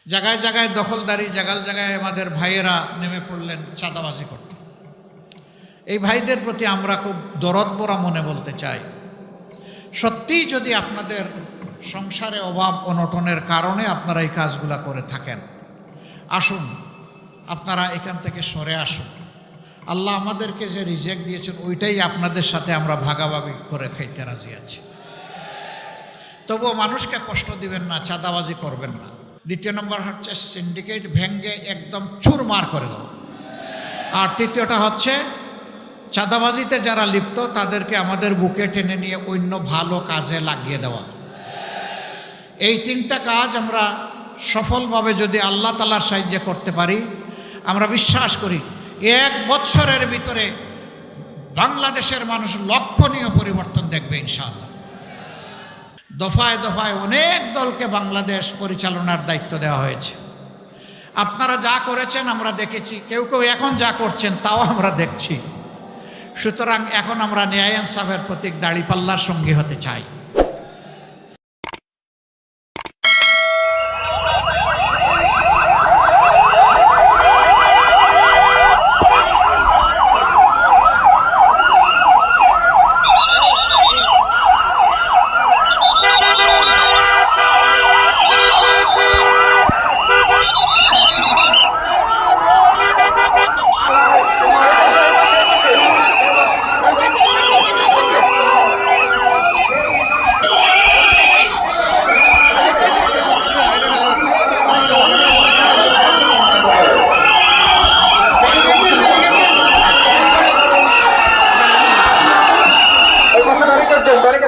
জায়গায় জায়গায় দখলদারি, জায়গায় জায়গায় আমাদের ভাইয়েরা নেমে পড়লেন চাঁদাবাজি করতে। এই ভাইদের প্রতি আমরা খুব দরদ ভরা মনে বলতে চাই, সত্যিই যদি আপনাদের সংসারে অভাব অনটনের কারণে আপনারা এই কাজগুলা করে থাকেন, আসুন আপনারা এখান থেকে সরে আসুন। আল্লাহ আমাদেরকে যে রিজেক্ট দিয়েছেন ওইটাই আপনাদের সাথে আমরা ভাগাভাগি করে খাইতে রাজি আছি। তবুও মানুষকে কষ্ট দিবেন না, চাঁদাবাজি করবেন না। দ্বিতীয় নম্বর হচ্ছে সিন্ডিকেট ভেঙ্গে একদম চুরমার করে দেওয়া। আর তৃতীয়টা হচ্ছে চাঁদাবাজিতে যারা লিপ্ত তাদেরকে আমাদের বুকে টেনে নিয়ে অন্য ভালো কাজে লাগিয়ে দেওয়া। এই তিনটা কাজ আমরা সফলভাবে যদি আল্লাহ তাআলার সাহায্যে করতে পারি, আমরা বিশ্বাস করি 1 বছরের ভিতরে বাংলাদেশের মানুষ লক্ষণীয় পরিবর্তন দেখবে ইনশাআল্লাহ। দফায় দফায় অনেক দলকে বাংলাদেশ পরিচালনার দায়িত্ব দেওয়া হয়েছে। আপনারা যা করেছেন আমরা দেখেছি, কেউ কেউ এখন যা করছেন তাও আমরা দেখছি। সুতরাং এখন আমরা ন্যায় ইনসাফের প্রতীক দাঁড়িপাল্লার সঙ্গী হতে চাই।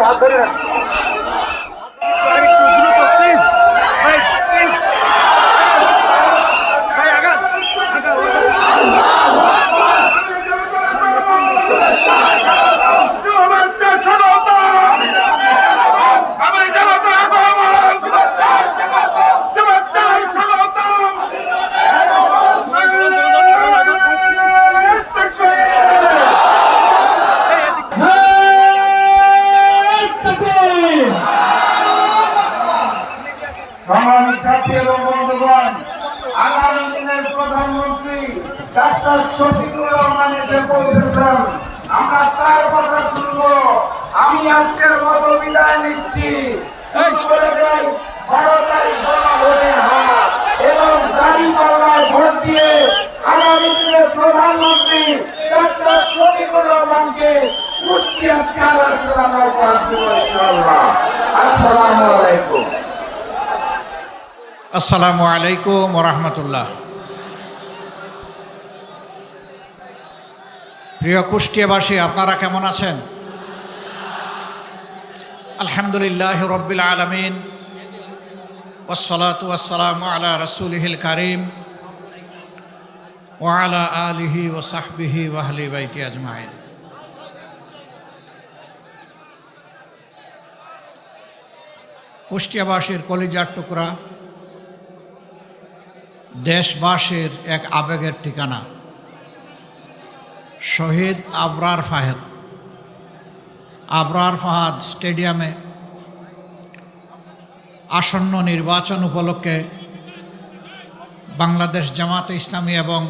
হাত ধরে রাখছি। সাথী এবং বন্ধুগণ, আগামী দিনের প্রধানমন্ত্রী ডাক্তার শফিকুর রহমান এসে পৌঁছেছেন, আমরা তার কথা শুনবো। আমি আজকের মতো বিদায় নিচ্ছি। এবং দাঁড়িপাল্লায় ভোট দিয়ে আগামী দিনের প্রধানমন্ত্রী ডাক্তার শফিকুর রহমানকে কুষ্টিয়া 4 আসনে আমরা উপহার দেব ইনশাআল্লাহ। আসসালামু আলাইকুম। আসসালামু আলাইকুম ওয়া রাহমাতুল্লাহ। প্রিয় কুষ্টিয়াবাসী, আপনারা কেমন আছেন? আলহামদুলিল্লাহি রাব্বিল আলামিন ওয়াসসালাতু ওয়াসসালামু আলা রাসূলিহিল কারীম ওয়া আলা আলিহি ওয়া সাহবিহি ওয়া আহলি বাইতি আজমাইন। কুষ্টিয়াবাসীর কলিজার টুকরা, দেশবাসীর এক আবেগের ঠিকানা শহীদ আবরার ফাহাদ স্টেডিয়ামে আসন্ন নির্বাচন উপলক্ষে বাংলাদেশ জামাতে ইসলামী এবং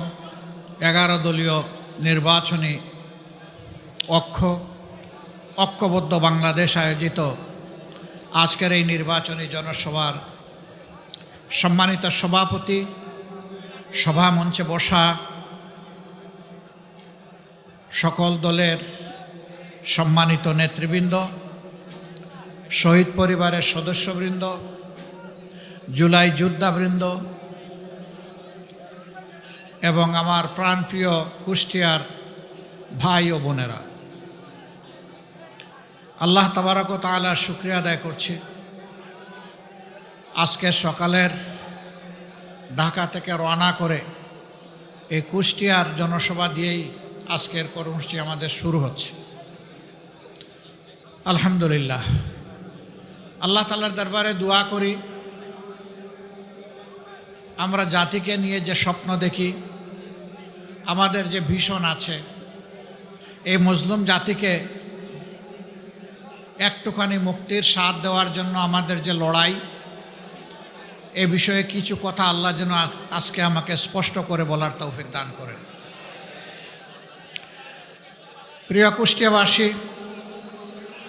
11 দলীয় নির্বাচনী ঐক্যবদ্ধ বাংলাদেশ আয়োজিত আজকের এই নির্বাচনী জনসভার সম্মানিত সভাপতি, সভা মঞ্চে বসা সকল দলের সম্মানিত নেতৃবৃন্দ, শহীদ পরিবারের সদস্যবৃন্দ, জুলাই যোদ্ধাবৃন্দ এবং আমার প্রাণপ্রিয় কুষ্টিয়ার ভাই ও বোনেরা, আল্লাহ তাবারক ওয়া তাআলার শুকরিয়া আদায় করছি। আজকে সকালের ঢাকা থেকে রওনা করে এই কুষ্টিয়ার জনসভা দিয়েই আজকের কর্মসূচি আমাদের শুরু হচ্ছে। আলহামদুলিল্লাহ, আল্লাহ তাআলার দরবারে দোয়া করি, আমরা জাতিকে নিয়ে যে স্বপ্ন দেখি, আমাদের যে ভীষণ আছে, এই মুসলিম জাতিকে একটুখানি মুক্তির স্বাদ দেওয়ার জন্য আমাদের যে লড়াই, এ বিষয়ে কিছু কথা আল্লাহ যেন আজকে আমাকে স্পষ্ট করে বলার তৌফিক দান করেন। প্রিয় কুষ্টিয়াবাসী,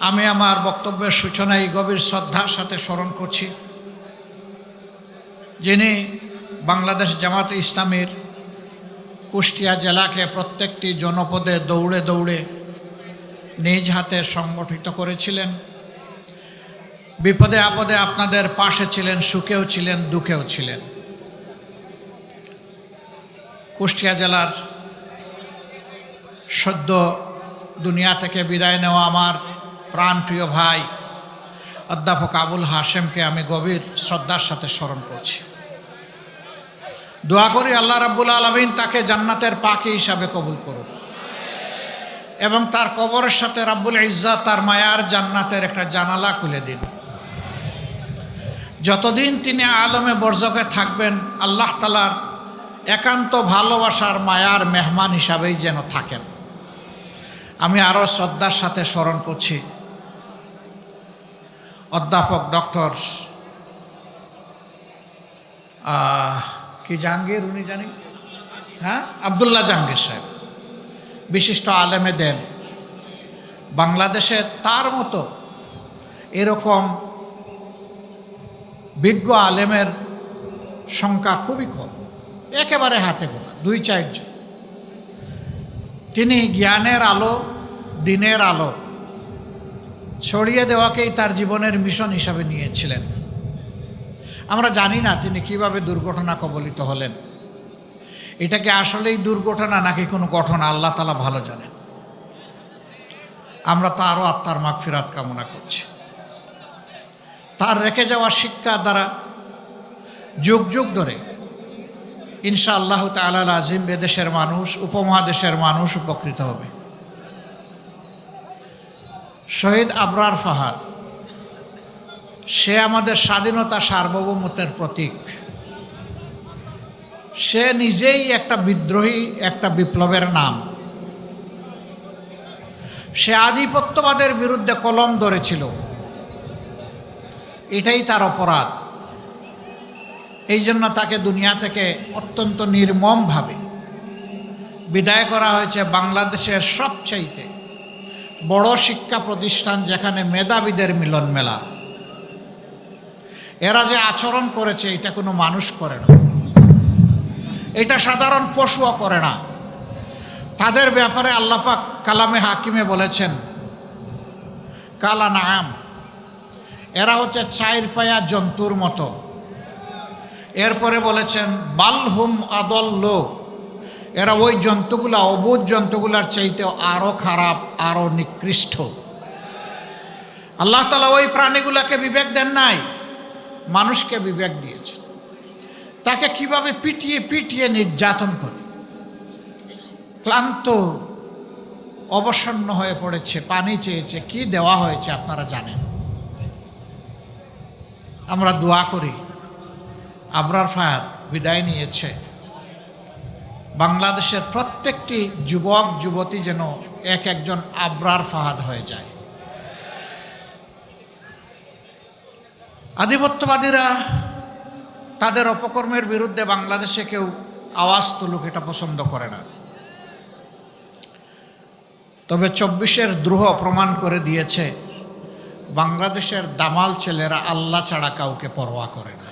আমি আমার বক্তব্যের সূচনায় গভীর শ্রদ্ধার সাথে স্মরণ করছি যিনি বাংলাদেশ জামাতে ইসলামীর কুষ্টিয়া জেলাকে প্রত্যেকটি জনপদে দৌড়ে দৌড়ে নিজ হাতে সংগঠিত করেছিলেন। বিপদে আপদে আপনাদের পাশে ছিলেন, সুখেও ছিলেন, দুঃখেও ছিলেন। কুষ্টিয়া জেলার সদ্য দুনিয়া থেকে বিদায় নেওয়া আমার প্রাণপ্রিয় ভাই অধ্যাপক আবুল হাশেমকে আমি গভীর শ্রদ্ধার সাথে স্মরণ করছি। দোয়া করি আল্লাহ রাব্বুল আলামিন তাকে জান্নাতের পাখি হিসাবে কবুল করুন এবং তার কবরের সাথে রাব্বুল ইজ্জাত তার মায়ার জান্নাতের একটা জানালা খুলে দিন। যতদিন তিনি আলমে বরজকে থাকবেন আল্লাহ তাআলার একান্ত ভালোবাসার মায়ার মেহমান হিসাবেই যেন থাকেন। আমি আরও শ্রদ্ধার সাথে স্মরণ করছি অধ্যাপক ডক্টর কি জাহাঙ্গীর, উনি জানি, হ্যাঁ, আবদুল্লাহ জাহাঙ্গীর সাহেব, বিশিষ্ট আলেমে দেন। বাংলাদেশে তার মতো এরকম বিজ্ঞ আলেমের সংখ্যা খুবই কম, একেবারে হাতে গোনা, 2-4 জন। তিনি জ্ঞানের আলো, দিনের আলো ছড়িয়ে দেওয়াকেই তার জীবনের মিশন হিসাবে নিয়েছিলেন। আমরা জানি না তিনি কিভাবে দুর্ঘটনা কবলিত হলেন। এটা কি আসলেই দুর্ঘটনা নাকি কোনো ঘটনা, আল্লাহ তাআলা ভালো জানেন। আমরা তারও আত্মার মাগফিরাত কামনা করছি। তার রেখে যাওয়া শিক্ষা দ্বারা যুগ যুগ ধরে ইনশাআল্লাহ তাআলা আজিম এদেশের মানুষ, উপমহাদেশের মানুষ উপকৃত হবে। শহীদ আবরার ফাহাদ, সে আমাদের স্বাধীনতা সার্বভৌমত্বের প্রতীক। সে নিজেই একটা বিদ্রোহী, একটা বিপ্লবের নাম। সে আধিপত্যবাদের বিরুদ্ধে কলম ধরেছিল, এটাই তার অপরাধ। এই জন্য তাকে দুনিয়া থেকে অত্যন্ত নির্মমভাবে বিদায় করা হয়েছে বাংলাদেশের সবচাইতে বড় শিক্ষা প্রতিষ্ঠান, যেখানে মেধাবীদের মিলন মেলা। এরা যে আচরণ করেছে এটা কোনো মানুষ করে না, এটা সাধারণ পশুও করে না। তাদের ব্যাপারে আল্লাহ পাক কালামে হাকিমে বলেছেন কালা নাম, এরা হচ্ছে 4 পায়া জন্তুর মতো। এরপরে বলেছেন বালহুম আদল্ল, এরা ওই জন্তুগুলা, অবুঝ জন্তুগুলার চাইতে আরো খারাপ, আরো নিকৃষ্ট। আল্লাহ তাআলা ওই প্রাণীগুলাকে বিবেক দেন নাই, মানুষকে বিবেক দিয়েছে। তাকে কিভাবে পিটিয়ে পিটিয়ে নির্যাতন করে ক্লান্ত অবসন্ন হয়ে পড়েছে, পানি চেয়েছে, কি দেওয়া হয়েছে আপনারা জানেন। আমরা দোয়া করি আবরার ফাহাদ বিদায় নিয়েছে, বাংলাদেশের প্রত্যেকটি যুবক যুবতী যেন এক একজন আবরার ফাহাদ হয়ে যায়। আধিপত্যবাদীরা তাদের অপকর্মের বিরুদ্ধে বাংলাদেশে কেউ আওয়াজ তুলুক, এটা পছন্দ করে না। তবে 24-এর দ্রোহ প্রমাণ করে দিয়েছে বাংলাদেশের দামাল ছেলেরা আল্লাহ ছাড়া কাউকে পরোয়া করে না।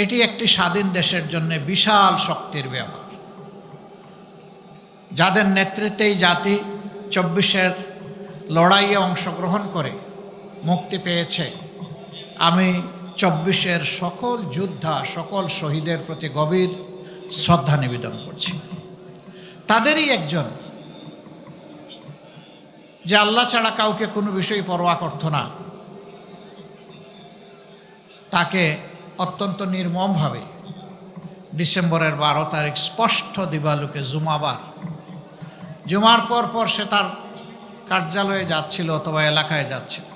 এটি একটি স্বাধীন দেশের জন্য বিশাল শক্তির ব্যাপার, যাদের নেতৃত্বেই জাতি 24-এর লড়াইয়ে অংশগ্রহণ করে মুক্তি পেয়েছে। আমি 24-এর সকল যোদ্ধা, সকল শহীদের প্রতি গভীর শ্রদ্ধা নিবেদন করছি। তাদেরই একজন যে আল্লাহ ছাড়া কাউকে কোনো বিষয় পরোয়া করত না, তাকে অত্যন্ত নির্মমভাবে ডিসেম্বরের 12 তারিখ স্পষ্ট দিবালুকে জুমার পর সে তার কার্যালয়ে যাচ্ছিল অথবা এলাকায় যাচ্ছিল,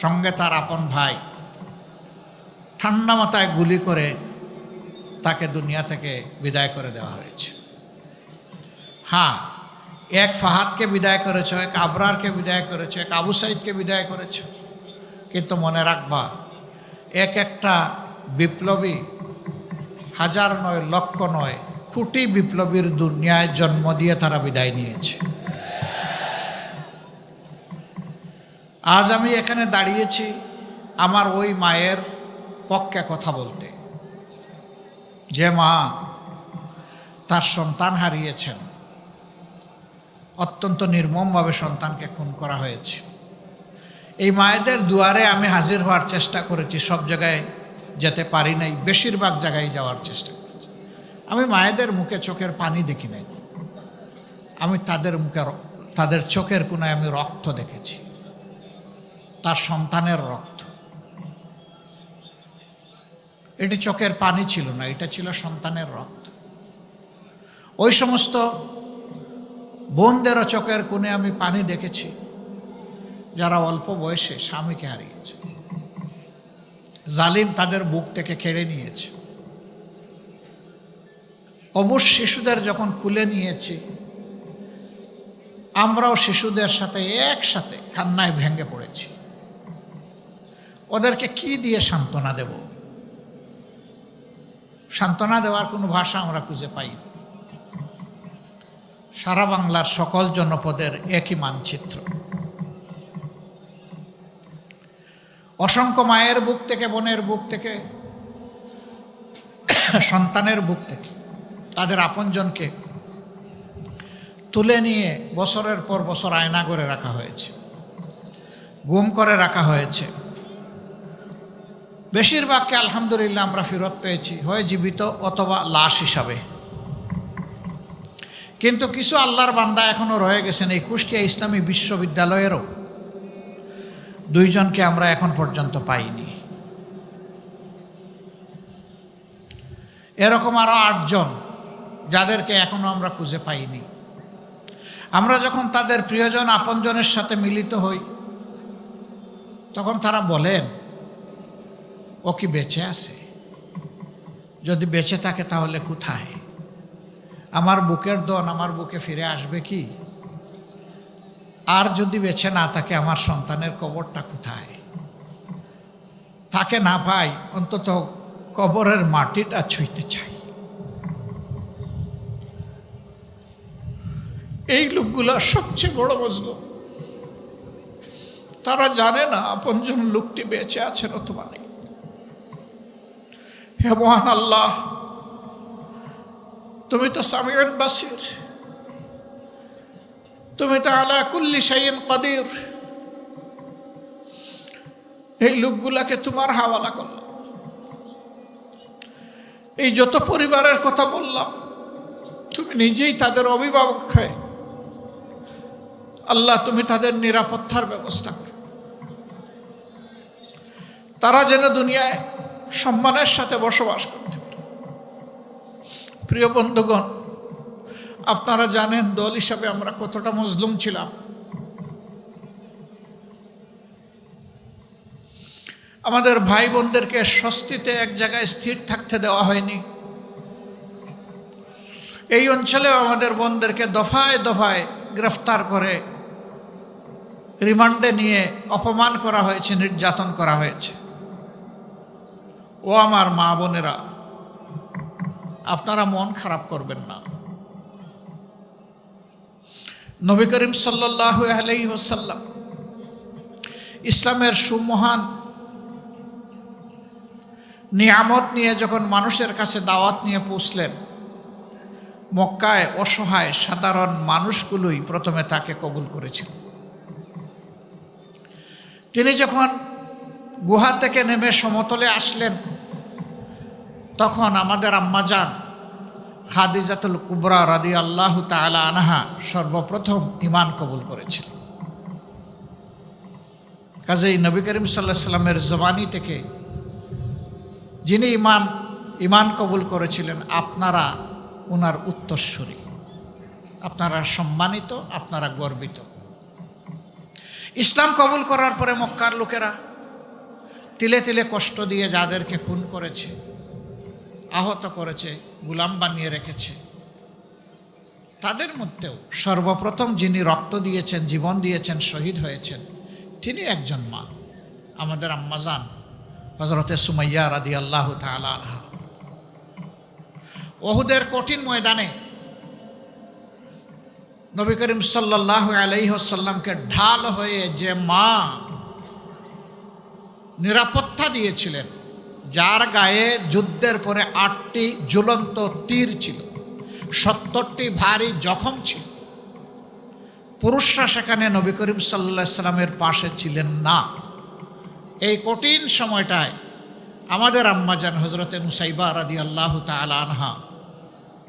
সঙ্গে তার আপন ভাই, ঠান্ডা মাথায় গুলি করে তাকে দুনিয়া থেকে বিদায় করে দেওয়া হয়েছে। হ্যাঁ, এক ফাহাদকে বিদায় করেছ, এক আবরারকে বিদায় করেছ, এক আবু সাইদকে বিদায় করেছ, কিন্তু মনে রাখবা এক একটা বিপ্লবী হাজার নয়, লক্ষ নয়, কোটি বিপ্লবীর দুনিয়ায় জন্ম দিয়ে তারা বিদায় নিয়েছে। আজ আমি এখানে দাঁড়িয়েছি আমার ওই মায়ের পক্ষে কথা বলতে, যে মা তার সন্তান হারিয়েছেন, অত্যন্ত নির্মমভাবে সন্তানকে খুন করা হয়েছে। এই মায়েদের দুয়ারে আমি হাজির হওয়ার চেষ্টা করেছি, সব জায়গায় যেতে পারি নাই, বেশিরভাগ জায়গায় যাওয়ার চেষ্টা করেছি। আমি মায়েদের মুখে চোখের পানি দেখি নাই, আমি তাদের চোখের কোনায় আমি রক্ত দেখেছি, তার সন্তানের রক্ত। এটি চোখের পানি ছিল না, এটা ছিল সন্তানের রক্ত। ওই সমস্ত বোনদেরও চোখের কোণে আমি পানি দেখেছি যারা অল্প বয়সে স্বামীকে হারিয়েছে, জালিম তাদের বুক থেকে কেড়ে নিয়েছে। অবশ শিশুদের যখন কুলে নিয়েছি, আমরাও শিশুদের সাথে একসাথে কান্নায় ভেঙে পড়েছি। ওদেরকে কি দিয়ে সান্ত্বনা দেব? সান্ত্বনা দেওয়ার কোনো ভাষা আমরা খুঁজে পাই না। সারা বাংলার সকল জনপদের একই মানচিত্র। অসংখ্য মায়ের বুক থেকে, বোনের বুক থেকে, সন্তানের বুক থেকে তাদের আপনজনকে তুলে নিয়ে বছরের পর বছর আয়না করে রাখা হয়েছে, গুম করে রাখা হয়েছে। বেশিরভাগকে আলহামদুলিল্লাহ আমরা ফেরত পেয়েছি, হয় জীবিত অথবা লাশ হিসাবে। কিন্তু কিছু আল্লাহর বান্দা এখনো রয়ে গেছেন। এই কুষ্টিয়া ইসলামী বিশ্ববিদ্যালয়েরও 2 জনকে আমরা এখন পর্যন্ত পাইনি। এরকম আরো 8 জন যাদেরকে এখনো আমরা খুঁজে পাইনি। আমরা যখন তাদের প্রিয়জন আপনজনের সাথে মিলিত হই, তখন তারা বলেন, ও কি বেঁচে আছে? যদি বেঁচে থাকে তাহলে কোথায়? আমার বুকের দন আমার বুকে ফিরে আসবে কি? আর যদি বেঁচে না থাকে, আমার সন্তানের কবরটা কোথায়? তাকে না পাই, অন্তত কবরের মাটিটা ছুঁইতে চাই। এই লোকগুলো সবচেয়ে বড় মজলুম। তারা জানে না আপনজন লোকটি বেঁচে আছেন অথবা নেই। হে মহান আল্লাহ, তুমি তো সামিউন বাসির, তুমি তো আলা কুল্লি শাইইন কাদির। এই লোকগুলাকে তোমার হাওয়ালা করলাম। এই যত পরিবারের কথা বললাম, তুমি নিজেই তাদের অভিভাবক হয়ে আল্লাহ তুমি তাদের নিরাপত্তার ব্যবস্থা করো। তারা যেন দুনিয়ায় সম্মানের সাথে বসবাস করতে পারে। প্রিয় বন্ধুগণ, আপনারা জানেন দল হিসাবে আমরা কতটা মজলুম ছিলাম। আমাদের ভাই বোনদেরকে স্বস্তিতে এক জায়গায় স্থির থাকতে দেওয়া হয়নি। এই অঞ্চলেও আমাদের বোনদেরকে দফায় দফায় গ্রেফতার করে রিমান্ডে নিয়ে অপমান করা হয়েছে, নির্যাতন করা হয়েছে। ও আমার মা বোনেরা, আপনারা মন খারাপ করবেন না। নবী করিম সাল্লাল্লাহু আলাইহি ওয়াসাল্লাম ইসলামের সুমহান নিয়ামত নিয়ে যখন মানুষের কাছে দাওয়াত নিয়ে পৌঁছলেন, মক্কায় অসহায় সাধারণ মানুষগুলোই প্রথমে তাকে কবুল করেছিল। তিনি যখন গুহা থেকে নেমে সমতলে আসলেন, তখন আমাদের আম্মাজান খাদিজাতুল কুবরা রাদিয়াল্লাহু তাআলা আনহা সর্বপ্রথম ঈমান কবুল করেছিল। কাজেই নবী করিম সাল্লাল্লাহু আলাইহি সাল্লামের জবানি থেকে যিনি ঈমান কবুল করেছিলেন, আপনারা ওনার উত্তরসূরি, আপনারা সম্মানিত, আপনারা গর্বিত। ইসলাম কবুল করার পরে মক্কার লোকেরা তিলে তিলে কষ্ট দিয়ে যাদেরকে খুন করেছে, আহত করেছে, গোলাম বানিয়ে রেখেছে, তাদের মধ্যেও সর্বপ্রথম যিনি রক্ত দিয়েছেন, জীবন দিয়েছেন, শহীদ হয়েছেন, তিনি একজন মা, আমাদের আম্মাজান হযরতে সুমাইয়া রাদিয়াল্লাহু তাআলা আনহা। ওহুদের কঠিন ময়দানে নবী করিম সাল্লাল্লাহু আলাইহি ওয়াসাল্লামকে ঢাল হয়ে যে মা নিরাপত্তা দিয়েছিলেন, যার গায়ে যুদ্ধের পরে 8টি ঝুলন্ত তীর ছিল, 70টি ভারী জখম ছিল, পুরুষরা সেখানে নবী করিম সাল্লাল্লাহু আলাইহি সাল্লামের পাশে ছিলেন না। এই কঠিন সময়টায় আমাদের আম্মাজান হযরতে মুসাইবা রাদিয়াল্লাহু তাআলা আনহা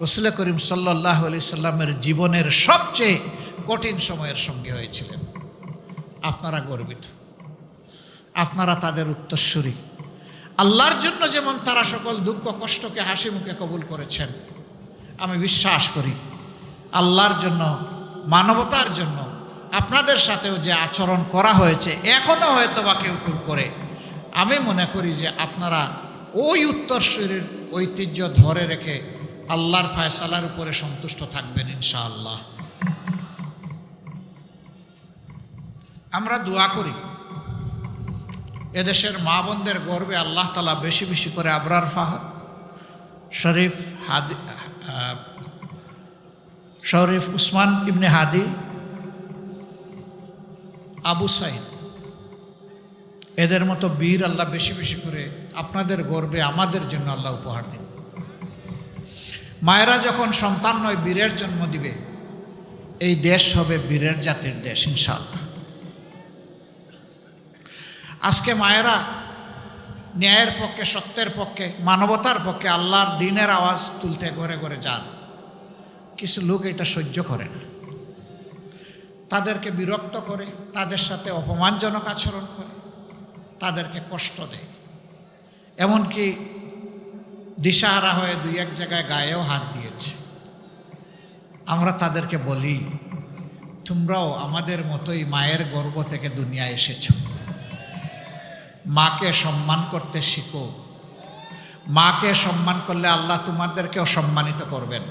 রাসূল করিম সাল্লাল্লাহু আলাইহি সাল্লামের জীবনের সবচেয়ে কঠিন সময়ের সঙ্গী হয়েছিলেন। আপনারা গর্বিত, আপনারা তাদের উত্তরসূরি। আল্লাহর জন্য যেমন তারা সকল দুঃখ কষ্টকে হাসি মুখে কবুল করেছেন, আমি বিশ্বাস করি আল্লাহর জন্য, মানবতার জন্য আপনাদের সাথেও যে আচরণ করা হয়েছে, এখনও হয়তো বা কেউ কেউ করে, আমি মনে করি যে আপনারা ওই উত্তরসূরির ঐতিহ্য ধরে রেখে আল্লাহর ফায়সালার উপরে সন্তুষ্ট থাকবেন ইনশাআল্লাহ। আমরা দোয়া করি এদেশের মা বোনদের গর্বে আল্লাহ তাআলা বেশি বেশি করে আবরার ফাহাদ, শরীফ উসমান ইবনে হাদি, আবু সাইদ, এদের মতো বীর আল্লাহ বেশি বেশি করে আপনাদের গর্বে আমাদের জন্য আল্লাহ উপহার দিন। মায়েরা যখন সন্তান নয় বীরের জন্ম দিবে, এই দেশ হবে বীরের জাতির দেশ ইনশাআল্লাহ। আজকে মায়েরা ন্যায়ের পক্ষে, সত্যের পক্ষে, মানবতার পক্ষে আল্লাহর দ্বীনের আওয়াজ তুলতে ঘরে ঘরে যান। কিছু লোক এটা সহ্য করে না, তাদেরকে বিরক্ত করে, তাদের সাথে অপমানজনক আচরণ করে, তাদেরকে কষ্ট দেয়, এমনকি দিশাহারা হয়ে দুই এক জায়গায় গায়েও হাত দিয়েছে। আমরা তাদেরকে বলি, তোমরাও আমাদের মতোই মায়ের গর্ভ থেকে দুনিয়ায় এসেছো, মাকে সম্মান করতে শিখো। মাকে সম্মান করলে আল্লাহ তোমাদেরকেও সম্মানিত করবেন।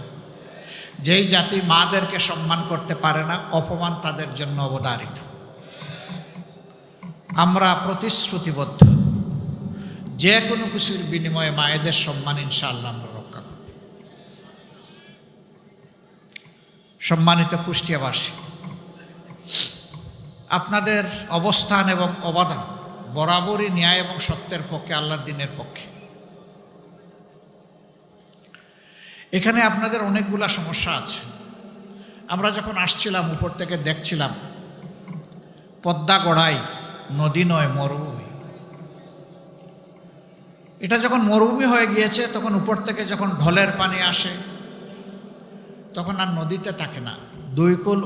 যেই জাতি মাদেরকে সম্মান করতে পারে না, অপমান তাদের জন্য অবধারিত। আমরা প্রতিশ্রুতিবদ্ধ, যে কোনো কিছুর বিনিময়ে মায়েদের সম্মান ইনশাআল্লাহ আমরা রক্ষা করব। সম্মানিত কুষ্টিয়াবাসী, আপনাদের অবস্থান এবং অবদান বরাবরই ন্যায় এবং সত্যের পক্ষে, আল্লাহর দ্বীনের পক্ষে। এখানে আপনাদের অনেকগুলা সমস্যা আছে। আমরা যখন আসছিলাম উপর থেকে দেখছিলাম পদ্মা গড়াই নদী নয়, মরুভূমি। এটা যখন মরুভূমি হয়ে গিয়েছে, তখন উপর থেকে যখন ঢলের পানি আসে, তখন আর নদীতে থাকে না, দুই কুল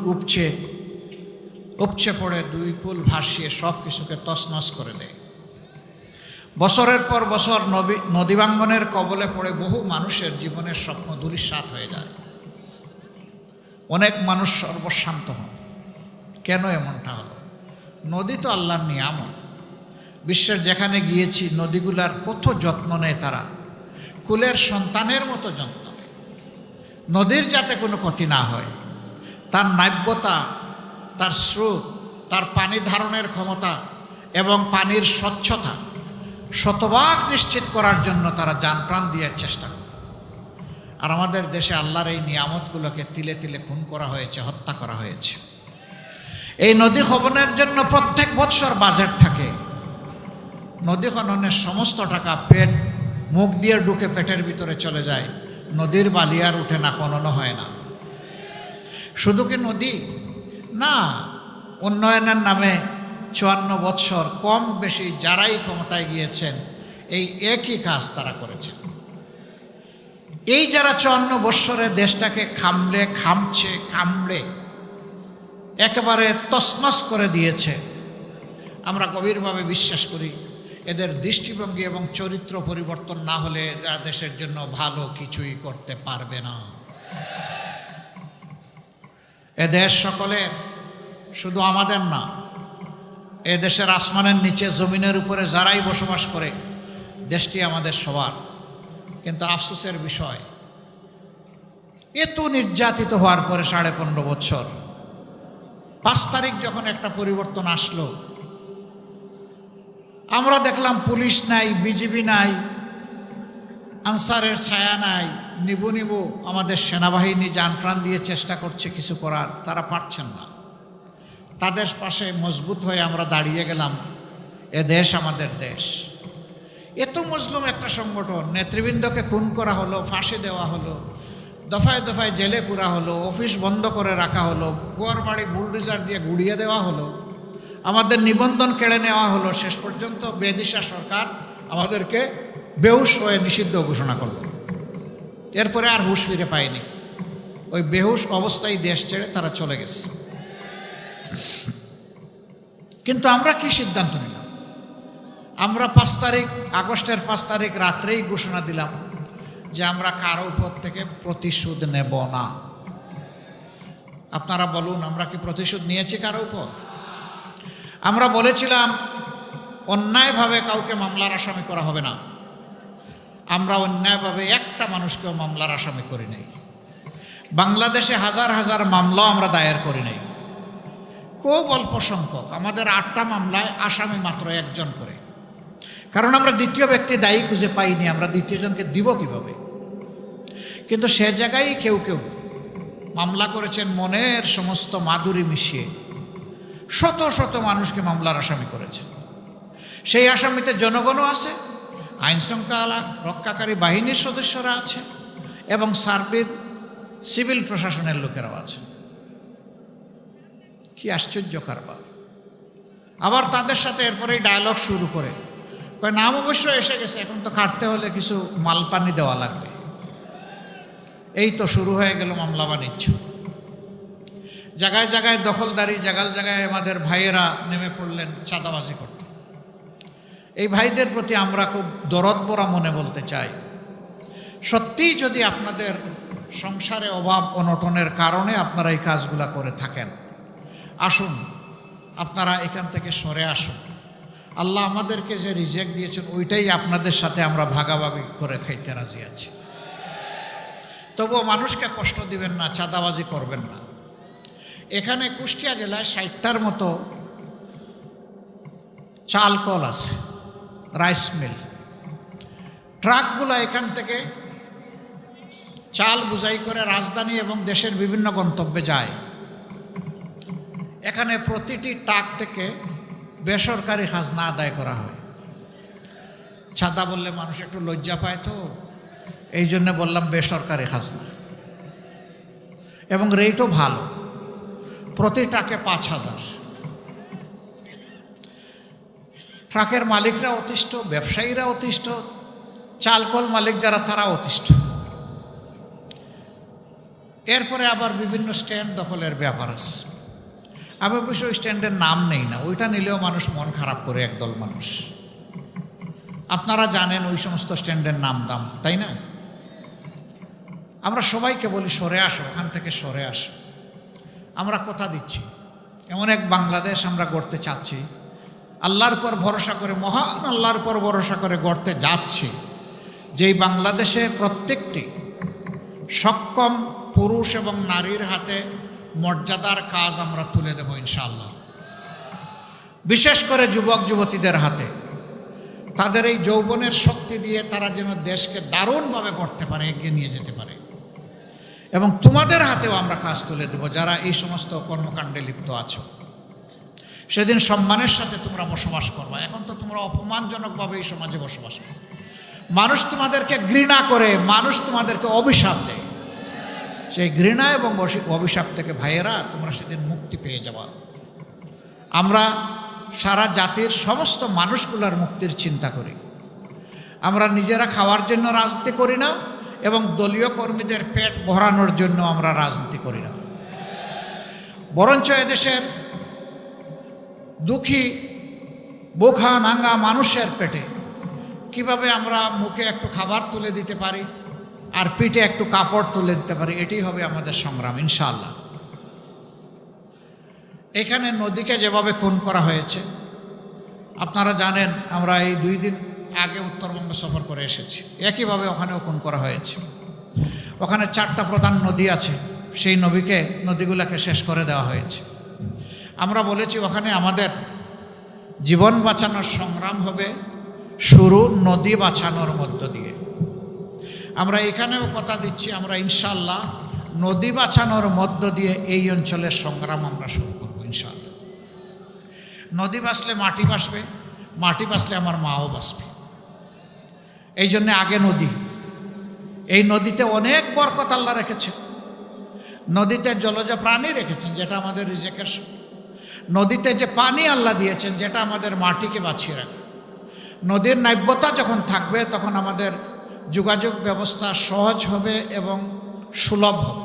উপচে পড়ে, দুই কুল ভাসিয়ে সব কিছুকে তছনছ করে দেয়। বছরের পর বছর নদীবাঙ্গনের কবলে পড়ে বহু মানুষের জীবনের স্বপ্ন ধূলিসাৎ হয়ে যায়। অনেক মানুষ সর্বশান্ত হন। কেন এমনটা হলো? নদী তো আল্লাহর নিয়ামত। বিশ্বের যেখানে গিয়েছি নদীগুলার কত যত্ন নেয় তারা, কুলের সন্তানের মতো যত্ন নেয়। নদীর যাতে কোনো ক্ষতি না হয়, তার নাব্যতা, তার স্রোত, তার পানি ধারণের ক্ষমতা এবং পানির স্বচ্ছতা শতভাগ নিশ্চিত করার জন্য তারা জানপ্রাণ দিয়ে চেষ্টা করে। আর আমাদের দেশে আল্লাহর এই নিয়ামতগুলোকে তিলে তিলে খুন করা হয়েছে, হত্যা করা হয়েছে। এই নদী খননের জন্য প্রত্যেক বৎসর বাজেট থাকে। নদী খননের সমস্ত টাকা মুখ দিয়ে ঢুকে পেটের ভিতরে চলে যায়, নদীর বালি আর উঠে না, খননও হয় না। শুধু কি নদী না, উন্নয়নের নামে 54 বৎসর কম বেশি যারাই ক্ষমতায় গিয়েছেন এই একই কাজ তারা করেছেন। এই যারা 54 বৎসরে দেশটাকে কামড়ে একেবারে তছনছ করে দিয়েছে, আমরা গভীরভাবে বিশ্বাস করি এদের দৃষ্টিভঙ্গি এবং চরিত্র পরিবর্তন না হলে এরা দেশের জন্য ভালো কিছুই করতে পারবে না। এ দেশ সকলের, শুধু আমাদের না। এ দেশের আসমানের নিচে জমিনের উপরে যারাই বসবাস করে, দেশটি আমাদের সবার। কিন্তু আফসোসের বিষয়, এত নির্যাতিত হওয়ার পরে 15.5 বছর 5 তারিখ যখন একটা পরিবর্তন আসলো, আমরা দেখলাম পুলিশ নাই, বিজিবি নাই, আনসারের ছায়া নাই, নিবু নিবু আমাদের সেনাবাহিনী জান প্রাণ দিয়ে চেষ্টা করছে কিছু করার, তারা পারছেন না। তাদের পাশে মজবুত হয়ে আমরা দাঁড়িয়ে গেলাম। এ দেশ আমাদের দেশ। এত মজলুম একটা সংগঠন, নেতৃবৃন্দকে খুন করা হলো, ফাঁসি দেওয়া হলো, দফায় দফায় জেলে পুরা হলো, অফিস বন্ধ করে রাখা হলো, গোয়ার বাড়ি বুলডোজার দিয়ে গুড়িয়ে দেওয়া হলো, আমাদের নিবন্ধন কেড়ে নেওয়া হলো। শেষ পর্যন্ত বেদিশা সরকার আমাদেরকে বেহুশ হয়ে নিষিদ্ধ ঘোষণা করলো। এরপরে আর হুঁশ ফিরে পায়নি। ওই বেহুশ অবস্থায় দেশ ছেড়ে তারা চলে গেছে। কিন্তু আমরা কি সিদ্ধান্ত নিলাম? আমরা আগস্টের 5 তারিখ রাত্রেই ঘোষণা দিলাম যে আমরা কারো উপর থেকে প্রতিশোধ নেব না। আপনারা বলুন, আমরা কি প্রতিশোধ নিয়েছি কারো উপর? আমরা বলেছিলাম অন্যায়ভাবে কাউকে মামলার আসামি করা হবে না। আমরা অন্যায়ভাবে একটা মানুষকেও মামলার আসামি করি নাই। বাংলাদেশে হাজার হাজার মামলাও আমরা দায়ের করি নাই। খুব অল্প সংখ্যক, আমাদের 8টা মামলায় আসামি মাত্র 1 জন করে। কারণ আমরা দ্বিতীয় ব্যক্তি দায়ী খুঁজে পাইনি, আমরা দ্বিতীয় জনকে দিব কিভাবে? কিন্তু সে জায়গায় কেউ কেউ মামলা করেছেন মনের সমস্ত মাধুরী মিশিয়ে, শত শত মানুষকে মামলার আসামি করেছে। সেই আসামিতে জনগণও আছে, আইন শৃঙ্খলা রক্ষাকারী বাহিনীর সদস্যরা আছে, এবং সার্বিক সিভিল প্রশাসনের লোকেরাও আছে। কি আশ্চর্য কারবার! আবার তাদের সাথে এরপরেই ডায়ালগ শুরু করে কয় নাম অবশ্য এসে গেছে, এখন তো কাটতে হলে কিছু মালপানি দেওয়া লাগবে। এই তো শুরু হয়ে গেল মামলা বাণিজ্য। জায়গায় জায়গায় দখলদারি, জায়গায় জায়গায় আমাদের ভাইয়েরা নেমে পড়লেন চাঁদাবাজি করতে। এই ভাইদের প্রতি আমরা খুব দরদ ভরা মনে বলতে চাই, সত্যিই যদি আপনাদের সংসারে অভাব অনটনের কারণে আপনারা এই কাজগুলা করে থাকেন, আসুন আপনারা এখান থেকে সরে আসুন। আল্লাহ আমাদেরকে যে রিজিক দিয়েছেন ওইটাই আপনাদের সাথে আমরা ভাগাভাগি করে খাইতে রাজি আছি। তবুও মানুষকে কষ্ট দিবেন না, চাঁদাবাজি করবেন না। এখানে কুষ্টিয়া জেলায় 60টার মতো চাল কল আছে, রাইস মিল। ট্রাকগুলো এখান থেকে চাল বোঝাই করে রাজধানী এবং দেশের বিভিন্ন গন্তব্যে যায়। এখানে প্রতিটি ট্রাক থেকে বেসরকারি খাজনা আদায় করা হয়। চাঁদা বললে মানুষ একটু লজ্জা পায়, তো এই জন্য বললাম বেসরকারি খাজনা, এবং রেটও ভালো, প্রতি ট্রাকে 5,000। ট্রাকের মালিকরা অতিষ্ঠ, ব্যবসায়ীরা অতিষ্ঠ, চালকল মালিক যারা তারা অতিষ্ঠ। এরপরে আবার বিভিন্ন স্ট্যান্ড দখলের ব্যাপার আছে। আমি অবশ্য ওই স্ট্যান্ডের নাম নেই না, ওইটা নিলেও মানুষ মন খারাপ করে, একদল মানুষ। আপনারা জানেন ওই সমস্ত স্ট্যান্ডের নাম দাম, তাই না? আমরা সবাইকে বলি সরে আসো, ওখান থেকে সরে আসো। আমরা কথা দিচ্ছি, এমন এক বাংলাদেশ আমরা গড়তে চাচ্ছি, আল্লাহর পর ভরসা করে, মহান আল্লাহর পর ভরসা করে গড়তে যাচ্ছি, যেই বাংলাদেশে প্রত্যেকটি সক্ষম পুরুষ এবং নারীর হাতে মর্যাদার কাজ আমরা তুলে দেব ইনশাআল্লাহ। বিশেষ করে যুবক যুবতীদের হাতে, তাদের এই যৌবনের শক্তি দিয়ে তারা যেন দেশকে দারুণভাবে গড়তে পারে, এগিয়ে নিয়ে যেতে পারে। এবং তোমাদের হাতেও আমরা কাজ তুলে দেব, যারা এই সমস্ত কর্মকাণ্ডে লিপ্ত আছো। সেদিন সম্মানের সাথে তোমরা বসবাস করবা। এখন তো তোমরা অপমানজনকভাবে এই সমাজে বসবাস করো। মানুষ তোমাদেরকে ঘৃণা করে, মানুষ তোমাদেরকে অভিশাপ দেয়। সেই ঘৃণা এবং অভিশাপ থেকে ভাইয়েরা তোমরা সেদিন মুক্তি পেয়ে যাবা। আমরা সারা জাতির সমস্ত মানুষগুলোর মুক্তির চিন্তা করি। আমরা নিজেরা খাওয়ার জন্য রাজনীতি করি না, এবং দলীয় কর্মীদের পেট ভরানোর জন্য আমরা রাজনীতি করি না। বরঞ্চ এদেশের দুঃখী বোখা নাঙ্গা মানুষের পেটে কিভাবে আমরা মুখে একটু খাবার তুলে দিতে পারি আর পিঠে একটু কাপড় তুলে দিতে পারি, এটি হবে আমাদের সংগ্রাম ইনশাআল্লাহ। এখানে নদীকে যেভাবে খুন করা হয়েছে আপনারা জানেন। আমরা এই 2 দিন আগে উত্তরবঙ্গ সফর করে এসেছি, একইভাবে ওখানেও খুন করা হয়েছে। ওখানে 4টা প্রধান নদী আছে, সেই নদীগুলোকে শেষ করে দেওয়া হয়েছে। আমরা বলেছি ওখানে আমাদের জীবন বাঁচানোর সংগ্রাম হবে শুরু নদী বাঁচানোর মধ্য দিয়ে। আমরা এখানেও কথা দিচ্ছি, আমরা ইনশাআল্লাহ নদী বাঁচানোর মধ্য দিয়ে এই অঞ্চলের সংগ্রাম আমরা শুরু করব ইনশাআল্লাহ। নদী বাঁচলে মাটি বাঁচবে, মাটি বাঁচলে আমার মাও বাঁচবে। এই জন্যে আগে নদী। এই নদীতে অনেক বরকত আল্লাহ রেখেছে। নদীতে জলজ প্রাণী রেখেছেন, যেটা আমাদের রিজেকের। নদীতে যে পানি আল্লাহ দিয়েছেন, যেটা আমাদের মাটিকে বাঁচিয়ে রাখে। নদীর নাব্যতা যখন থাকবে, তখন আমাদের যোগাযোগ ব্যবস্থা সহজ হবে এবং সুলভ হবে।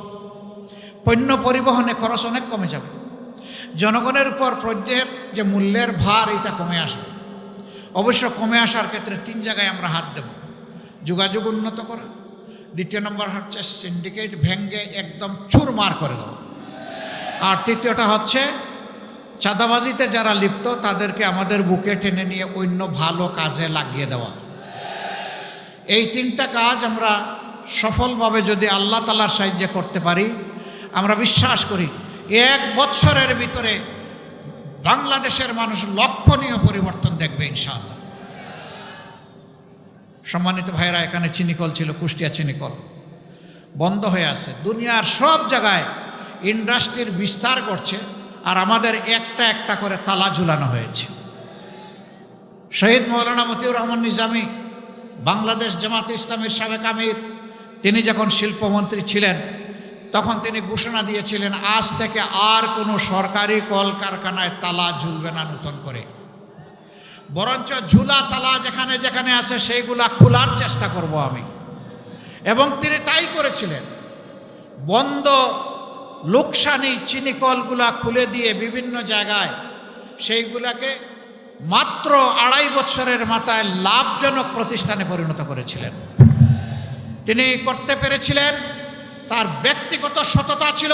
পণ্য পরিবহনে খরচ অনেক কমে যাবে। জনগণের উপর পণ্যের যে মূল্যের ভার, এটা কমে আসবে। অবশ্য কমে আসার ক্ষেত্রে 3 জায়গায় আমরা হাত দেব। যোগাযোগ উন্নত করা, দ্বিতীয় নম্বর হচ্ছে সিন্ডিকেট ভেঙ্গে একদম চুরমার করে দেওয়া, আর তৃতীয়টা হচ্ছে চাঁদাবাজিতে যারা লিপ্ত তাদেরকে আমাদের বুকে টেনে নিয়ে অন্য ভালো কাজে লাগিয়ে দেওয়া। এই 3টা কাজ আমরা সফলভাবে যদি আল্লাহ তাআলার সাহায্যে করতে পারি, আমরা বিশ্বাস করি 1 বছরের ভিতরে বাংলাদেশের মানুষ লক্ষণীয় পরিবর্তন দেখবে ইনশাআল্লাহ। সম্মানিত ভাইরা, এখানে চিনিকল ছিল, কুষ্টিয়া চিনিকল বন্ধ হয়ে আছে। দুনিয়ার সব জায়গায় ইন্ডাস্ট্রির বিস্তার করছে, আর আমাদের একটা একটা করে তালা ঝুলানো হয়েছে। শহীদ মৌলানা মতিউর রহমান নিজামী, বাংলাদেশ জামাতে ইসলামীর সাবেক আমির, তিনি যখন শিল্পমন্ত্রী ছিলেন, তখন তিনি ঘোষণা দিয়েছিলেন, আজ থেকে আর কোনো সরকারি কলকারখানায় তালা ঝুলবে না নতুন করে, বরঞ্চ ঝুলা তালা যেখানে যেখানে আছে সেইগুলা খোলার চেষ্টা করব আমি। এবং তিনি তাই করেছিলেন। বন্ধ লোকসানি চিনিকলগুলা খুলে দিয়ে বিভিন্ন জায়গায় সেইগুলাকে মাত্র 2.5 বছরের মাথায় লাভজনক প্রতিষ্ঠানে পরিণত করেছিলেন। তিনি করতে পেরেছিলেন। তার ব্যক্তিগত সততা ছিল,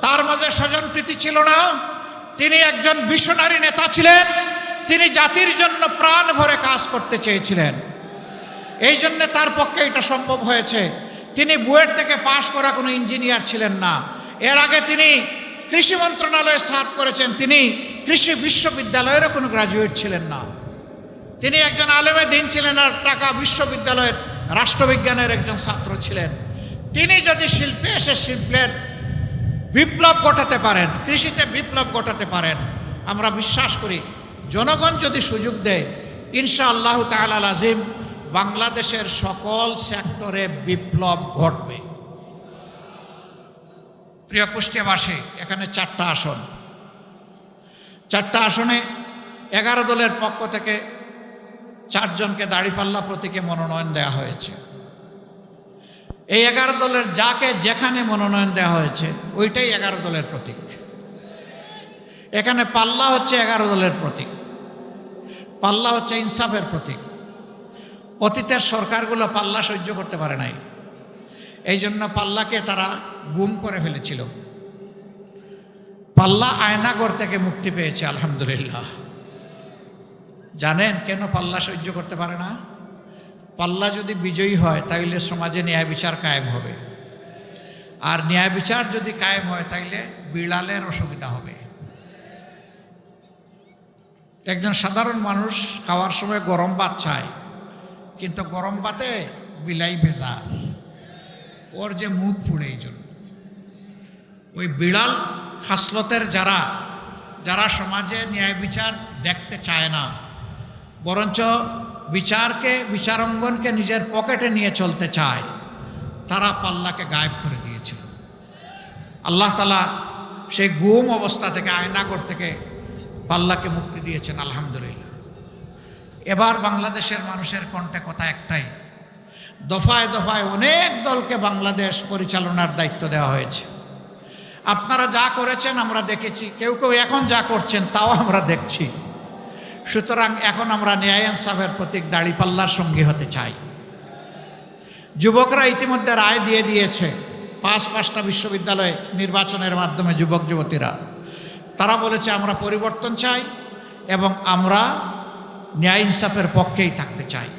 তার মাঝে স্বজনপ্রীতি ছিল না। তিনি একজন ভিশনারি নেতা ছিলেন। তিনি জাতির জন্য প্রাণ ভরে কাজ করতে চেয়েছিলেন। এই জন্য তার পক্ষে এটা সম্ভব হয়েছে। তিনি বুয়েট থেকে পাশ করা কোনো ইঞ্জিনিয়ার ছিলেন না। এর আগে তিনি কৃষি মন্ত্রণালয়ে সার্ভ করেছেন। তিনি কৃষি বিশ্ববিদ্যালয়েরও কোনো গ্রাজুয়েট ছিলেন না। তিনি একজন আলেমে দ্বীন ছিলেন, আর ঢাকা বিশ্ববিদ্যালয়ের রাষ্ট্রবিজ্ঞানের একজন ছাত্র ছিলেন। তিনি যদি শিল্পে এসে শিল্পের বিপ্লব ঘটাতে পারেন, কৃষিতে বিপ্লব ঘটাতে পারেন, আমরা বিশ্বাস করি জনগণ যদি সুযোগ দেয়, ইনশাআল্লাহ তাআলা আজিম বাংলাদেশের সকল সেক্টরে বিপ্লব ঘটবে। প্রিয় কুষ্টিয়াবাসী, এখানে 4টা আসন। 4টা আসনে 11 দলের পক্ষ থেকে 4 জনকে দাঁড়িপাল্লা প্রতীকে মনোনয়ন দেওয়া হয়েছে। এই 11 দলের যাকে যেখানে মনোনয়ন দেওয়া হয়েছে ওইটাই 11 দলের প্রতীক। এখানে পাল্লা হচ্ছে 11 দলের প্রতীক। পাল্লা হচ্ছে ইনসাফের প্রতীক। অতীতের সরকারগুলো পাল্লা সহ্য করতে পারে নাই, এই জন্য পাল্লাকে তারা গুম করে ফেলেছিল। পাল্লা আয়নাগর থেকে মুক্তি পেয়েছে আলহামদুলিল্লাহ। জানেন কেন পাল্লা সহ্য করতে পারে না? পাল্লা যদি বিজয়ী হয় তাইলে সমাজে ন্যায় বিচার কায়েম হবে, আর ন্যায় বিচার যদি কায়েম হয় তাইলে বিড়ালের অসুবিধা হবে। একজন সাধারণ মানুষ খাওয়ার সময় গরম ভাত চায়, কিন্তু গরম ভাতে বিলাই ভেজা, ওর যে মুখ পুড়ে। এই জন্য ওই বিড়াল খাসলতের যারা সমাজে ন্যায় বিচার দেখতে চায় না, বরঞ্চ বিচারাঙ্গনকে নিজের পকেটে নিয়ে চলতে চায়, তারা পাল্লাকে গায়েব করে দিয়েছিল। আল্লাহ তাআলা সেই গুম অবস্থা থেকে, আয়নাগর থেকে পাল্লাকে মুক্তি দিয়েছেন আলহামদুলিল্লাহ। এবার বাংলাদেশের মানুষের কণ্ঠে কথা একটাই, দফায় দফায় অনেক দলকে বাংলাদেশ পরিচালনার দায়িত্ব দেওয়া হয়েছে। আপনারা যা করেছেন আমরা দেখেছি, কেউ কেউ এখন যা করছেন তাও আমরা দেখছি। সুতরাং এখন আমরা ন্যায় ইনসাফের প্রতীক দাঁড়িপাল্লার সঙ্গী হতে চাই। যুবকরা ইতিমধ্যে রায় দিয়ে দিয়েছে। 5টা বিশ্ববিদ্যালয়ে নির্বাচনের মাধ্যমে যুবক যুবতীরা তারা বলেছে আমরা পরিবর্তন চাই এবং আমরা ন্যায় ইনসাফের পক্ষেই থাকতে চাই।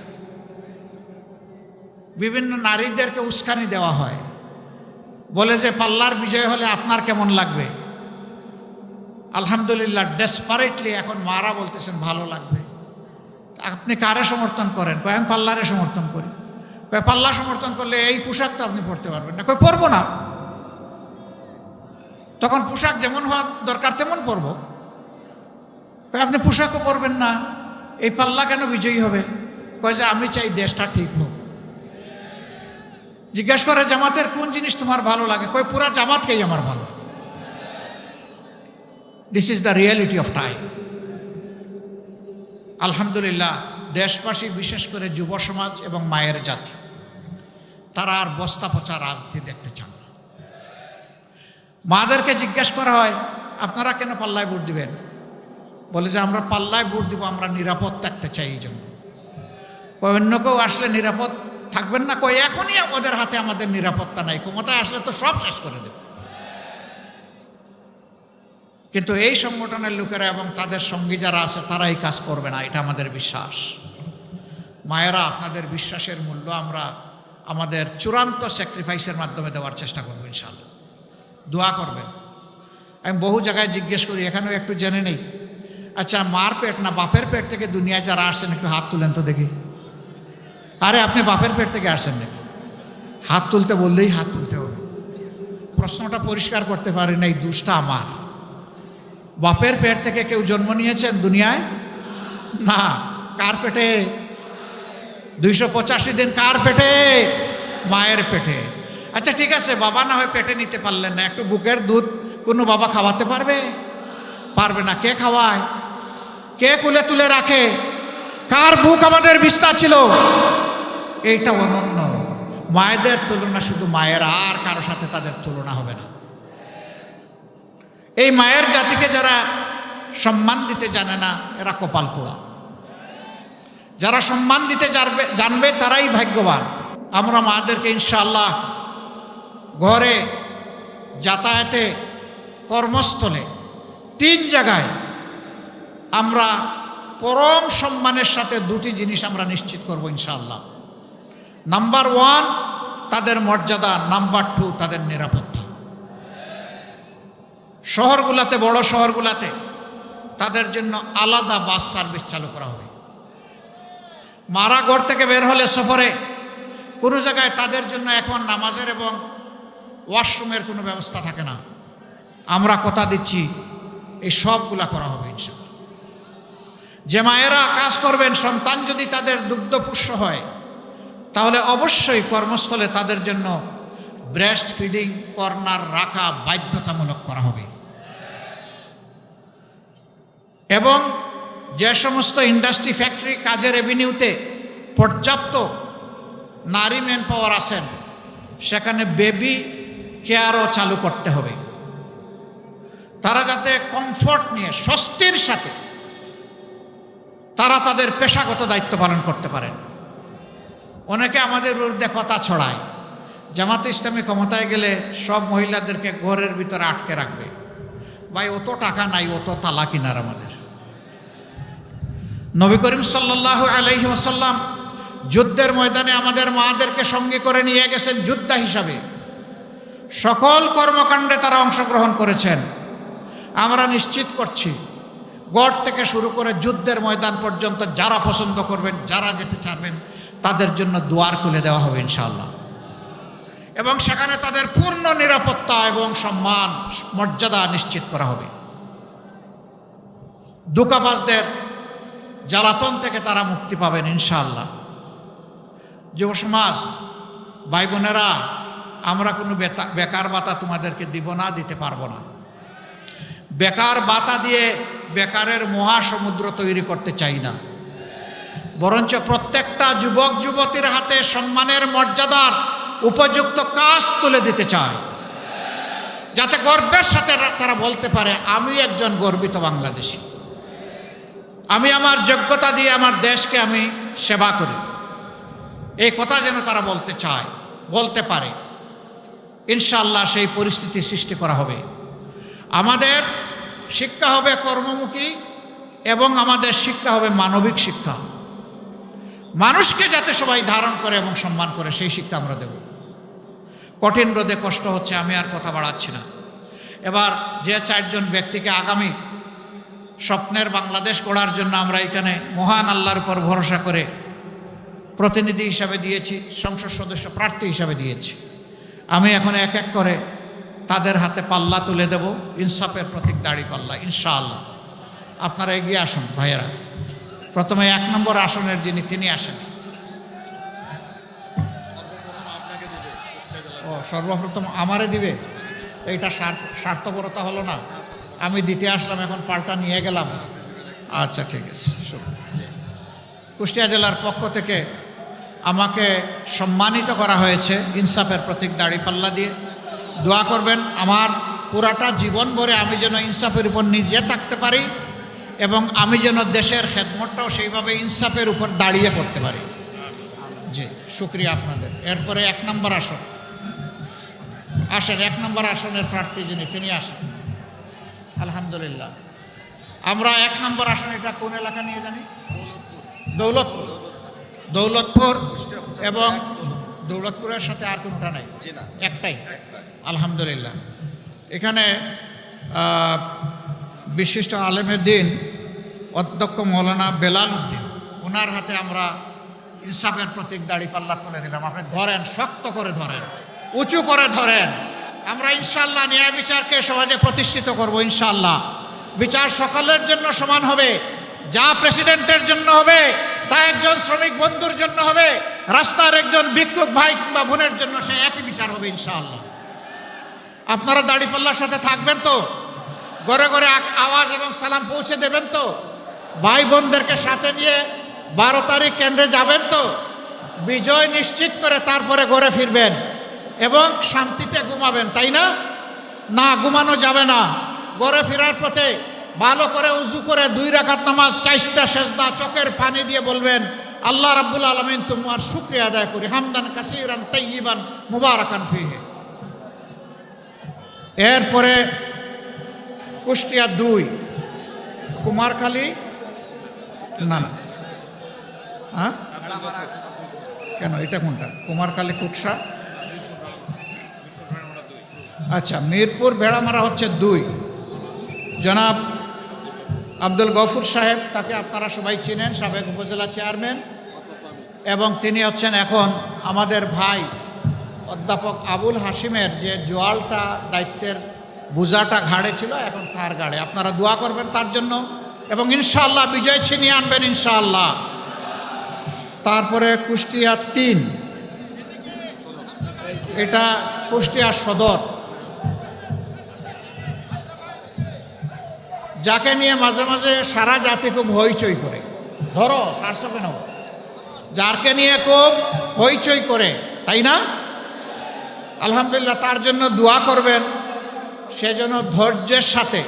বিভিন্ন নারীদেরকে উস্কানি দেওয়া হয়, বলে যে পাল্লার বিজয় হলে আপনার কেমন লাগবে? আলহামদুলিল্লাহ ডেসপারেটলি এখন মারা বলতেছেন ভালো লাগবে। আপনি কারে সমর্থন করেন? কয় আমি পাল্লারে সমর্থন করি। কয় পাল্লা সমর্থন করলে এই পোশাক তো আপনি পরতে পারবেন না। কয় পরবো না। তখন পোশাক যেমন হওয়া দরকার তেমন পরবো। কয় আপনি পোশাকও পরবেন না, এই পাল্লা কেন বিজয়ী হবে? কয় যে আমি চাই দেশটা ঠিক হোক। জিজ্ঞাসা করে জামাতের কোন জিনিস তোমার ভালো লাগে? কয় পুরা জামাতকেই আমার ভালো লাগে। This is the reality of time. আলহামদুলিল্লাহ দেশবাসী, বিশেষ করে যুব সমাজ এবং মায়ের জাতি, তারা আর বস্তা পচা রাজনীতি দেখতে চান না। মাদেরকে জিজ্ঞাসা করা হয় আপনারা কেন পাল্লায় ভোট দিবেন? বলে যে আমরা পাল্লায় ভোট দিব, আমরা নিরাপদ থাকতে চাই এই জন্য। কয় অন্য কেউ আসলে নিরাপদ থাকবেন না? কয় এখনই ওদের হাতে আমাদের নিরাপত্তা নাই, ক্ষমতায় আসলে তো সব শেষ করে দেবে। কিন্তু এই সংগঠনের লোকেরা এবং তাদের সঙ্গী যারা আছে তারা এই কাজ করবে না, এটা আমাদের বিশ্বাস। মায়েরা, আপনাদের বিশ্বাসের মূল্য আমরা আমাদের চূড়ান্ত স্যাক্রিফাইসের মাধ্যমে দেওয়ার চেষ্টা করবো ইনশাআল্লাহ। দোয়া করবেন। আমি বহু জায়গায় জিজ্ঞেস করি, এখানেও একটু জেনে নেই, আচ্ছা মার পেট না বাপের পেট থেকে দুনিয়ায় যারা আসছেন একটু হাত তুলেন তো দেখি। আরে আপনি বাপের পেট থেকে আসছেন নাকি? হাত তুলতে বললেই হাত তুলতে হবে। প্রশ্নটা পরিষ্কার করতে পারি না, এই দোষটা আমার। বাপের পেট থেকে কেউ জন্ম নিয়েছেন দুনিয়ায়? না। কার পেটে? 285 দিন কার পেটে? মায়ের পেটে। আচ্ছা ঠিক আছে, বাবা না হয় পেটে নিতে পারলেন না, একটু বুকের দুধ কোনো বাবা খাওয়াতে পারবে? পারবে না। কে খাওয়ায়? কে কুলে তুলে রাখে? কার বুক আমাদের বিস্তা ছিল? এইটা অনন্য। মায়েদের তুলনা শুধু মায়ের, আর কারো সাথে তাদের তুলনা হবে না। এই মায়ের জাতিকে যারা সম্মান দিতে জানে না, এরা কপাল পোড়া। যারা সম্মান দিতে জানবে তারাই ভাগ্যবান। আমরা মাদেরকে ইনশাআল্লাহ ঘরে, যাতায়াতে, কর্মস্থলে, 3 জায়গায় আমরা পরম সম্মানের সাথে 2টি জিনিস আমরা নিশ্চিত করব ইনশাআল্লাহ। নাম্বার 1 তাদের মর্যাদা, নাম্বার 2 তাদের নিরাপত্তা। শহরগুলোতে, বড় শহরগুলোতে তাদের জন্য আলাদা বাস সার্ভিস চালু করা হবে। মারা ঘর থেকে বের হলে সফরে কোনো জায়গায় তাদের জন্য এখন নামাজের এবং ওয়াশরুমের কোনো ব্যবস্থা থাকে না। আমরা কথা দিচ্ছি এই সবগুলা করা হবে ইনশাআল্লাহ। যে মায়েরা কাজ করবেন, সন্তান যদি তাদের দুগ্ধপুষ্য হয়, তাহলে অবশ্যই কর্মস্থলে তাদের জন্য ব্রেস্ট ফিডিং কর্নার রাখা বাধ্যতামূলক করা হবে। এবং যে সমস্ত ইন্ডাস্ট্রি, ফ্যাক্টরি, কাজের এভিনিউতে পর্যাপ্ত নারী ম্যান পাওয়ার আছেন, সেখানে বেবি কেয়ারও চালু করতে হবে। তারা যাতে কমফোর্ট নিয়ে, স্বস্তির সাথে তারা তাদের পেশাগত দায়িত্ব পালন করতে পারেন। অনেকে আমাদের বিরুদ্ধে কথা ছড়ায়, জামাতে ইসলামী ক্ষমতায় গেলে সব মহিলাদেরকে ঘরের ভিতরে আটকে রাখবে। ভাই, অত টাকা নাই, অত তালা কিনার আমাদের। নবী করিম সাল্লাল্লাহু আলাইহি ওয়াসাল্লাম যুদ্ধের ময়দানে আমাদের মাদেরকে সঙ্গে করে নিয়ে গেছেন যোদ্ধা হিসাবে। সকল কর্মকাণ্ডে তারা অংশগ্রহণ করেছেন। আমরা নিশ্চিত করছি, গড় থেকে শুরু করে যুদ্ধের ময়দান পর্যন্ত যারা পছন্দ করবেন, যারা যেতে চাইবেন, তাদের জন্য দুয়ার খুলে দেওয়া হবে ইনশাআল্লাহ। এবং সেখানে তাদের পূর্ণ নিরাপত্তা এবং সম্মান, মর্যাদা নিশ্চিত করা হবে। ধোঁকাবাজদের জ্বালাতন থেকে তারা মুক্তি পাবেন ইনশাআল্লাহ। যুব সমাজ, ভাই বোনেরা, আমরা কোনো বেকার ভাতা তোমাদেরকে দিব না, দিতে পারবো না। বেকার ভাতা দিয়ে বেকারের মহাসমুদ্র তৈরি করতে চাই না। বরঞ্চ প্রত্যেকটা যুবক যুবতীর হাতে সম্মানের, মর্যাদার উপযুক্ত কাজ তুলে দিতে চায়, যাতে গর্বের সাথে তারা বলতে পারে আমি একজন গর্বিত বাংলাদেশী, আমি আমার যোগ্যতা দিয়ে আমার দেশকে আমি সেবা করি। এই কথা যেন তারা বলতে চায়, বলতে পারে। ইনশাআল্লাহ সেই পরিস্থিতি সৃষ্টি করা হবে। আমাদের শিক্ষা হবে কর্মমুখী এবং আমাদের শিক্ষা হবে মানবিক শিক্ষা। মানুষকে যাতে সবাই ধারণ করে এবং সম্মান করে, সেই শিক্ষা আমরা দেব। কঠিন রোদে কষ্ট হচ্ছে, আমি আর কথা বাড়াচ্ছি না। এবার যে 4জন ব্যক্তিকে আগামী স্বপ্নের বাংলাদেশ গড়ার জন্য আমরা এখানে মহান আল্লাহর উপর ভরসা করে প্রতিনিধি হিসাবে দিয়েছি, সংসদ সদস্য প্রার্থী হিসাবে দিয়েছি। আমি এখন এক এক করে তাদের হাতে পাল্লা তুলে দেব, ইনসাফের প্রতীক দাঁড়িপাল্লা, ইনশাআল্লাহ। আপনারা এগিয়ে আসুন ভাইয়েরা। প্রথমে 1 নম্বর আসনের যিনি, তিনি আসেন। ও, সর্বপ্রথম আমারে দিবে? এইটা স্বার্থপরতা হলো না? আমি দিতে আসলাম, এখন পাল্টা নিয়ে গেলাম। আচ্ছা, ঠিক আছে। কুষ্টিয়া জেলার পক্ষ থেকে আমাকে সম্মানিত করা হয়েছে ইনসাফের প্রতীক দাঁড়িপাল্লা দিয়ে। দোয়া করবেন আমার পুরাটা জীবন ভরে আমি যেন ইনসাফের উপর নিজে থাকতে পারি এবং আমি যেন দেশের খেদমতটাও সেইভাবে ইনসাফের উপর দাঁড়িয়ে করতে পারি। জি, শুক্রিয়া আপনাদের। এরপরে 1 নম্বর আসন আসেন। 1 নম্বর আসনের প্রার্থী যিনি, তিনি আসেন। আলহামদুলিল্লাহ। আমরা 1 নম্বর আসন, এটা কোন এলাকা নিয়ে জানি? দৌলতপুর। দৌলতপুর এবং দৌলতপুরের সাথে আর কোনটা নাই? একটাই। আলহামদুলিল্লাহ। এখানে বিশিষ্ট আলেমের দিন অধ্যক্ষ মৌলানা বেলাল উদ্দিন, ওনার হাতে আমরা ইনসাফের প্রতীক দাঁড়িপাল্লা তুলে দিলাম। আপনি ধরেন, শক্ত করে ধরেন, উঁচু করে ধরেন। আমরা ইনশাআল্লাহ ন্যায় বিচারকে সমাজে প্রতিষ্ঠিত করব। ইনশাআল্লাহ বিচার সকলের জন্য সমান হবে। যা প্রেসিডেন্টের জন্য হবে, তা একজন শ্রমিক বন্ধুর জন্য হবে, রাস্তার একজন ভিক্ষুক ভাই কিংবা বোনের জন্য সে একই বিচার হবে ইনশাআল্লাহ। আপনারা দাঁড়িপাল্লার সাথে থাকবেন তো? ঘরে ঘরে আওয়াজ এবং সালাম পৌঁছে দেবেন তো? ভাই বোনদেরকে সাথে নিয়ে 12 তারিখ কেন্দ্রে যাবেন তো? বিজয় নিশ্চিত করে তারপরে ঘরে ফিরবেন এবং শান্তিতে ঘুমাবেন, তাই না? না, ঘুমানো যাবে না। ঘরে ফেরার পথে ভালো করে উজু করে 2 রাকাত নামাজ, 4টা সেজদা, চোখের পানি দিয়ে বলবেন, আল্লাহ রাব্বুল আলামিন তোমার শুকরিয়া আদায় করি, হামদান কাসীরান তাইয়িবান মুবারাকান ফিহি। এরপরে কুষ্টিয়া 2, কুমারখালী, না না, হ্যাঁ কেন, এটা কোনটা? কুমারখালী কুকসা, আচ্ছা। মিরপুর ভেড়ামারা হচ্ছে 2। জনাব আব্দুল গফুর সাহেব, তাকে আপনারা সবাই চিনেন, সাবেক উপজেলা চেয়ারম্যান, এবং তিনি হচ্ছেন এখন আমাদের ভাই অধ্যাপক আবুল হাশিমের যে জোয়ালটা দায়িত্বের বোঝাটা ঘাড়ে ছিল, এখন তার ঘাড়ে। আপনারা দোয়া করবেন তার জন্য এবং ইনশাআল্লাহ বিজয় ছিনিয়ে আনবেন ইনশাআল্লাহ। তারপরে কুষ্টিয়া 3, এটা কুষ্টিয়া সদর, যাকে নিয়ে মাঝে মাঝে সারা জাতি খুব হইচই করে। ধরো সারছো কেন? যারকে নিয়ে খুব হইচই করে, তাই না? আলহামদুলিল্লাহ, তার জন্য দোয়া করবেন। সে যেন ধৈর্যের সাথে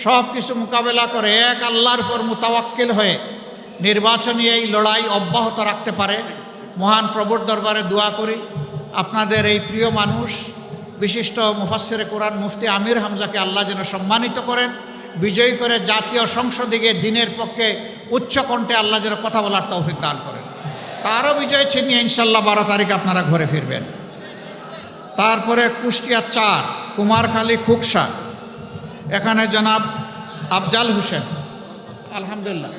সব কিছু মোকাবেলা করে এক আল্লাহর উপর মুতাওয়াক্কিল হয়ে নির্বাচনী এই লড়াই অব্যাহত রাখতে পারে। মহান প্রভুর দরবারে দোয়া করি আপনাদের এই প্রিয় মানুষ, বিশিষ্ট মুফাসসিরে কোরআন মুফতি আমির হামজাকে আল্লাহ যেন সম্মানিত করেন, বিজয়ী করে জাতীয় সংসদে গিয়ে দিনের পক্ষে উচ্চ কণ্ঠে আল্লাহ যেন কথা বলার তৌফিক দান করেন। তারও বিজয় ছিনিয়ে ইনশাল্লাহ 12 তারিখ আপনারা ঘরে ফিরবেন। তারপরে কুষ্টিয়া 4, কুমারখালী খুকসা, এখানে জনাব আফজাল হোসেন, আলহামদুলিল্লাহ,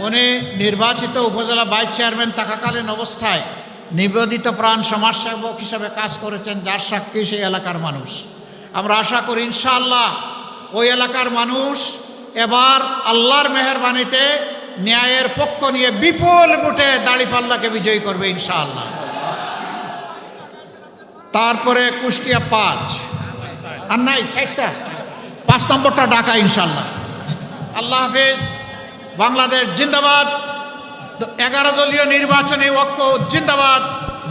উনি নির্বাচিত উপজেলা ভাইস চেয়ারম্যান থাকাকালীন অবস্থায় নিবেদিত প্রাণ সমাজসেবক হিসাবে কাজ করেছেন, যার সাক্ষী সেই এলাকার মানুষ। আমরা আশা করি ইনশাআল্লাহ ওই এলাকার মানুষ এবার আল্লাহর মেহেরবানিতে ন্যায়ের পক্ষ নিয়ে বিপুল ভোটে দাঁড়িপাল্লাকে বিজয়ী করবে ইনশাআল্লাহ। তারপরে কুষ্টিয়া 5, আর নাই 4টা, 5 নম্বরটা ঢাকা ইনশাআল্লাহ। আল্লাহ হাফেজ। বাংলাদেশ জিন্দাবাদ। 11 দলীয় নির্বাচনী ঐক্য জিন্দাবাদ।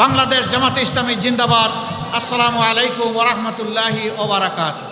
বাংলাদেশ জামাতে ইসলামী জিন্দাবাদ। আসসালামু আলাইকুম ওয়া রাহমাতুল্লাহি ওয়া বারাকাতুহু।